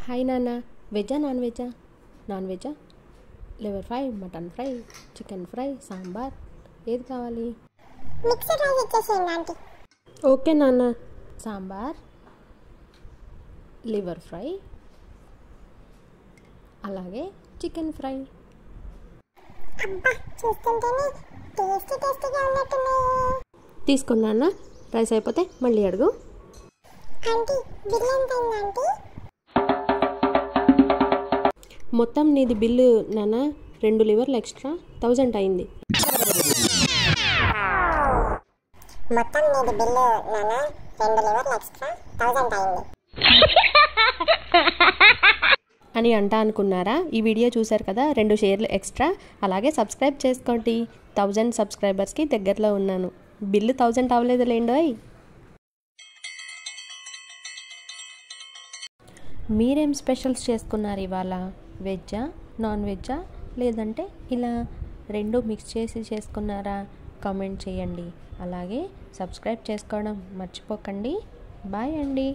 Hi నాన్న, వెజ్జా non వెజ్జా? నాన్ వెజ్జా? Liver fry, mutton fry, chicken fry, sambar, ఏది కావాలి? మిక్స్డ్ రైస్ ఇచ్చేసేయండి ఆంటీ. ఓకే నాన్న. సాంబార్, లివర్ ఫ్రై, అలాగే చికెన్ ఫ్రై. అబ్బా, చూస్తుంటేనే టేస్టీగా ఉన్నట్టున్నాయి. తీసుకోండి నాన్న. రైస్ అయిపోతే మళ్ళీ అడుగు. ఆంటీ, బిల్ ఎంత అయింది ఆంటీ? మొత్తం నీది బిల్లు నాన్న 2 లివర్లు ఎక్స్ట్రా 1000 అయింది. మొత్తం నీది బిల్లు నాన్న 2 లివర్లు ఎక్స్ట్రా 1000 అయింది అని అనుకున్నారా? ఈ వీడియో చూశారు కదా, 2 షేర్లు ఎక్స్ట్రా. అలాగే సబ్స్క్రైబ్ చేసుకోండి. 1000 సబ్స్క్రైబర్స్కి దగ్గరలో ఉన్నాను. బిల్లు 1000 అవ్వలేదు లేండోయ్. మీరేం స్పెషల్స్ చేసుకున్నారు ఇవాళ? వెజ్జా, నాన్ వెజ్జా, లేదంటే ఇలా 2 మిక్స్ చేసి చేసుకున్నారా? కామెంట్ చేయండి. అలాగే సబ్స్క్రైబ్ చేసుకోవడం మర్చిపోకండి. బాయ్ అండి.